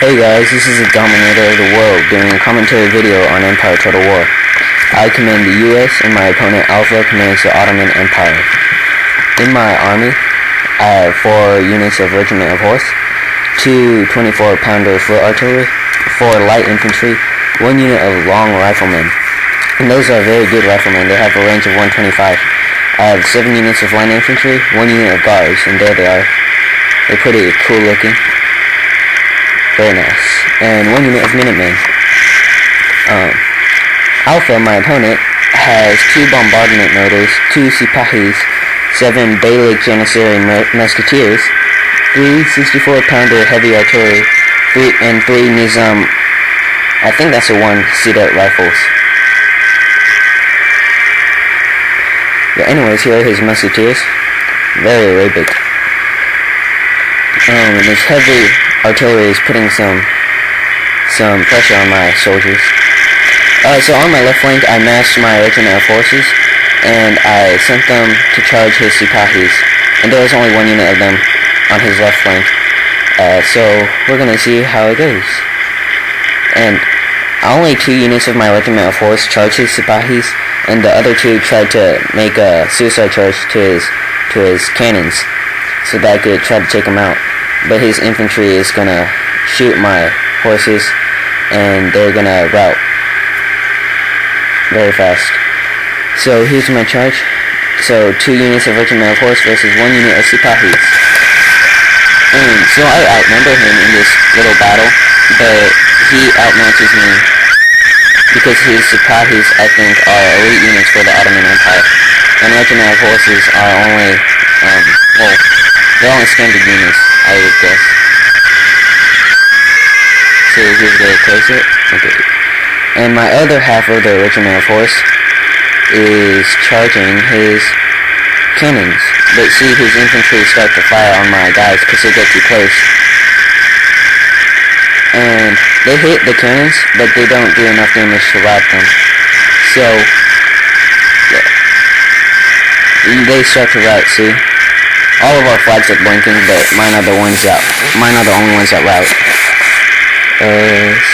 Hey guys, this is the Dominator of the World doing a commentary video on Empire Total War. I command the U.S. and my opponent Alpha commands the Ottoman Empire. In my army, I have 4 units of regiment of horse, 2 24-pounder foot artillery, 4 light infantry, 1 unit of long riflemen. And those are very good riflemen. They have a range of 125. I have 7 units of light infantry, 1 unit of guards, and there they are. They're pretty cool looking. Very nice. And 1 unit of Minutemen. Alpha, my opponent, has 2 bombardment motors, 2 Sipahis, 7 Beylik Janissary musketeers, 3 64-pounder heavy artillery, 3 Nizam, I think that's a 1 Sidet rifles. But anyways, here are his musketeers. Very Arabic. And his heavy artillery is putting some pressure on my soldiers. So on my left flank, I massed my regiment of forces, and I sent them to charge his Sipahis. And there was only 1 unit of them on his left flank. So we're gonna see how it goes. And only 2 units of my regiment of horse charged his Sipahis, and the other 2 tried to make a suicide charge to his cannons, so that I could try to take him out. But his infantry is gonna shoot my horses, and they're gonna rout very fast. So here's my charge. So 2 units of regiment of horse versus 1 unit of Sipahis. And so I outnumber him in this little battle, but he outmatches me because his Sipahis, I think, are elite units for the Ottoman Empire, and regiment of horses are only, well, they're only standard units, I would guess. So here's the closer. Okay. And my other half of the regiment of horse is charging his cannons. But see, his infantry start to fire on my guys because they get too close. And they hit the cannons, but they don't do enough damage to rout them. So, yeah. They start to rout, see? All of our flags are blinking, but mine are the only ones that rout.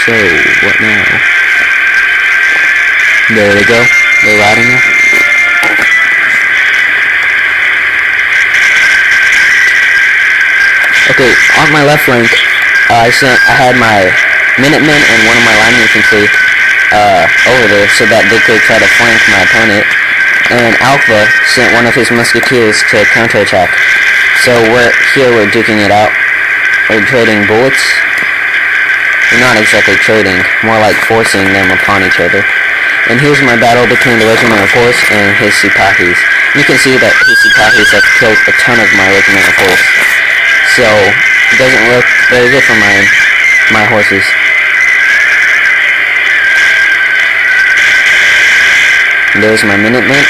So, what now? There they go. They're routing now. Okay, on my left flank, I had my Minutemen and 1 of my line infantry over there so that they could try to flank my opponent. And Alpha sent 1 of his musketeers to counterattack. So we're duking it out. We're trading bullets. We're not exactly trading, more like forcing them upon each other. And here's my battle between the regiment of horse and his Sipahis. You can see that his Sipahis have killed a ton of my regiment of horse. So it doesn't look very good for my horses. And there's my Minutemen.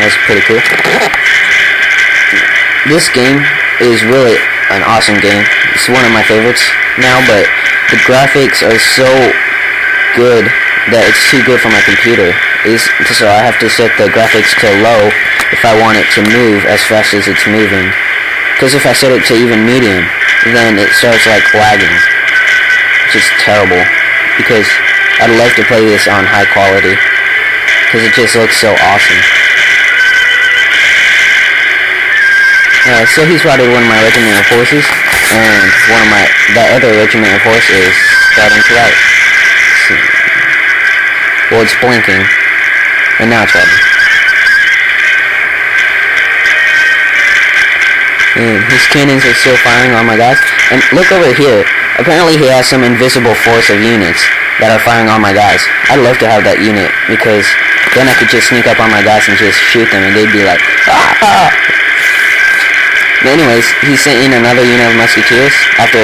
That's pretty cool. This game is really an awesome game. It's one of my favorites now, but the graphics are so good that it's too good for my computer. So I have to set the graphics to low if I want it to move as fast as it's moving. Because if I set it to even medium, then it starts like lagging, which is terrible. Because I'd love to play this on high quality, because it just looks so awesome. So he's routed 1 of my regiment of horses, and that other regiment of horse is starting to rout. Well, it's blinking, and now it's routing. And his cannons are still firing on my guys. And look over here. Apparently he has some invisible force of units that are firing on my guys. I'd love to have that unit, because then I could just sneak up on my guys and just shoot them, and they'd be like, ah! But anyways, he sent in another unit of musketeers after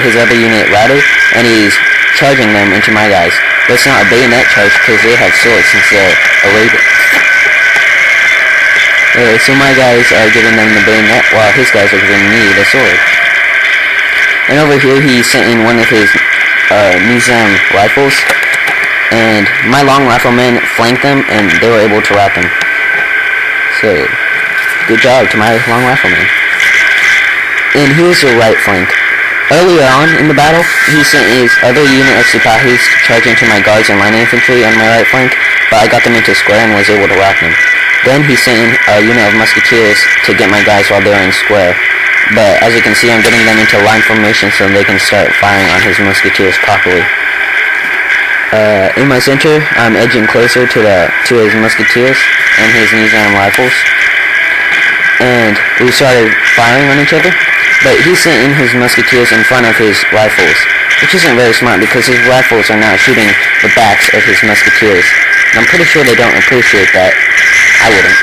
his other unit routed, and he's charging them into my guys. But it's not a bayonet charge because they have swords since they're Arabic. So my guys are giving them the bayonet while his guys are giving me the sword. And over here he sent in 1 of his Nizam rifles, and my long riflemen flanked them and they were able to rout them. So, good job to my long riflemen. And here's the right flank. Earlier on in the battle, he sent his other unit of Sipahis to charge into my guards and line infantry on my right flank, but I got them into square and was able to rout them. Then he sent in a unit of musketeers to get my guys while they were in square. But as you can see, I'm getting them into line formation so they can start firing on his musketeers properly. In my center, I'm edging closer to his musketeers and his Nizam rifles. And we started firing on each other. But he sent in his musketeers in front of his rifles, which isn't very smart because his rifles are now shooting the backs of his musketeers. And I'm pretty sure they don't appreciate that. I wouldn't.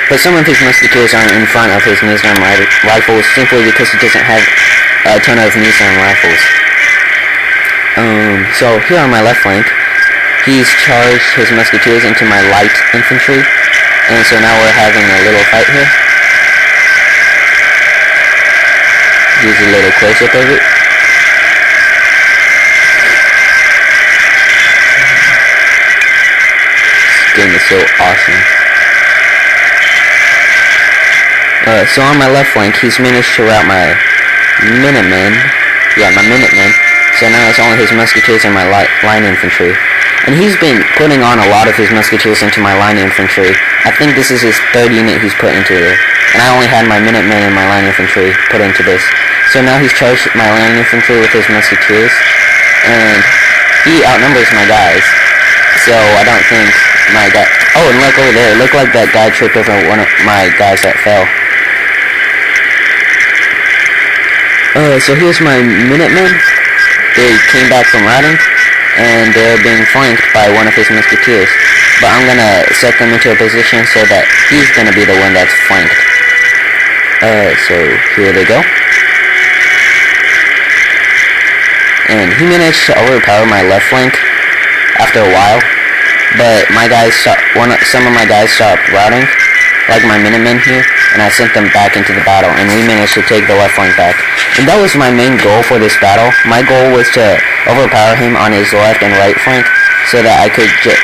But some of his musketeers are in front of his Nizam rifles simply because he doesn't have a ton of Nizam rifles. So here on my left flank, he's charged his musketeers into my light infantry, and so now we're having a little fight here. Here's a little close-up of it. This game is so awesome. So on my left flank, he's managed to rout my Minutemen. Yeah, my Minutemen. So now it's only his musketeers and my line infantry. And he's been putting on a lot of his musketeers into my line infantry. I think this is his third unit he's put into it. And I only had my Minutemen and my line infantry put into this. So now he's charged my line infantry with his musketeers. And he outnumbers my guys. So I don't think my guy... Oh, and look over there. It looked like that guy tripped over one of my guys that fell. So here's my Minutemen. They came back from routing, and they're being flanked by one of his musketeers. But I'm gonna set them into a position so that he's gonna be the one that's flanked. So here they go. And he managed to overpower my left flank after a while, but my guys some of my guys stopped routing, like my Minutemen here, and I sent them back into the battle, and we managed to take the left flank back. And that was my main goal for this battle. My goal was to overpower him on his left and right flank, so that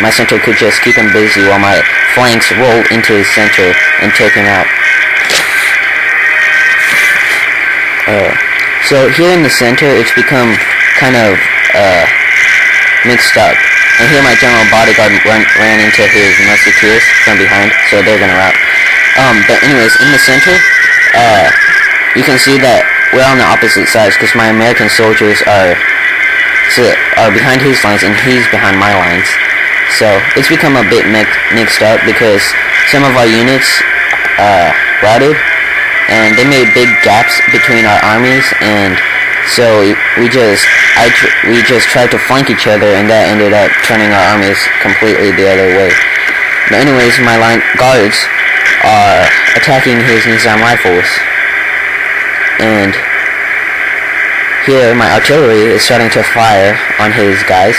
my center could just keep him busy while my flanks rolled into his center and took him out. So here in the center, it's become kind of mixed up. And here my general bodyguard ran into his musketeers from behind, so they're gonna rout. But anyways, in the center, you can see that we're on the opposite sides because my American soldiers are behind his lines and he's behind my lines. So it's become a bit mixed up because some of our units routed, and they made big gaps between our armies, and so we just tried to flank each other, and that ended up turning our armies completely the other way. But anyways, my line guards are attacking his Nizam rifles, and here my artillery is starting to fire on his guys,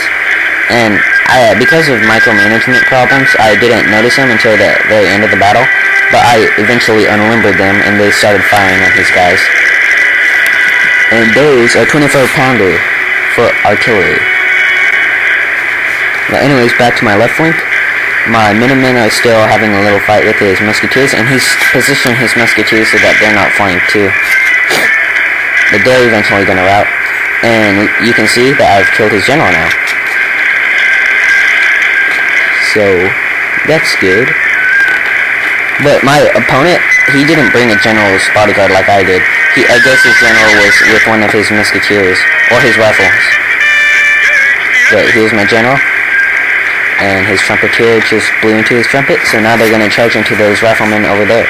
and because of micromanagement problems, I didn't notice them until the very end of the battle, but I eventually unlimbered them and they started firing on his guys. And those are 24-pounder for artillery. But anyways, back to my left flank. My Minutemen are still having a little fight with his musketeers, and he's positioning his musketeers so that they're not flanked too. But they're eventually gonna rout. And you can see that I've killed his general now. So that's good. But my opponent, he didn't bring a general's bodyguard like I did. I guess his general was with one of his musketeers, or his rifles. But here's my general, and his trumpeter just blew into his trumpet, so now they're gonna charge into those riflemen over there.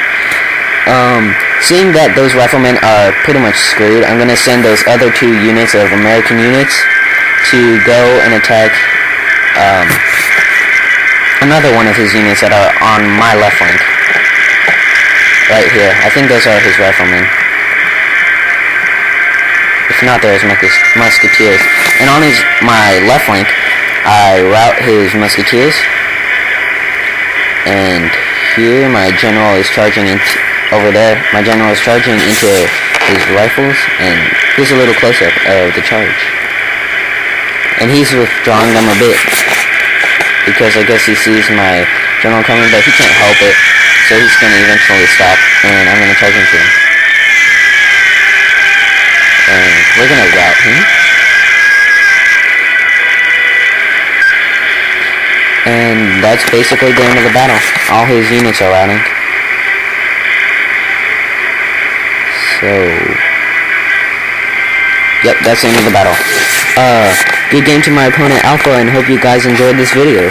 Seeing that those riflemen are pretty much screwed, I'm gonna send those other two units of American units to go and attack, another one of his units that are on my left flank. Right here. I think those are his riflemen. If not, there's musketeers. And on my left flank, I rout his musketeers. And here, my general is charging over there. My general is charging into his rifles. And here's a little close-up of the charge. And he's withdrawing them a bit, because I guess he sees my general coming, but he can't help it. So he's going to eventually stop, and I'm going to charge into him. we're gonna rout him. And that's basically the end of the battle. All his units are routing. So, yep, that's the end of the battle. Good game to my opponent Alpha, and hope you guys enjoyed this video.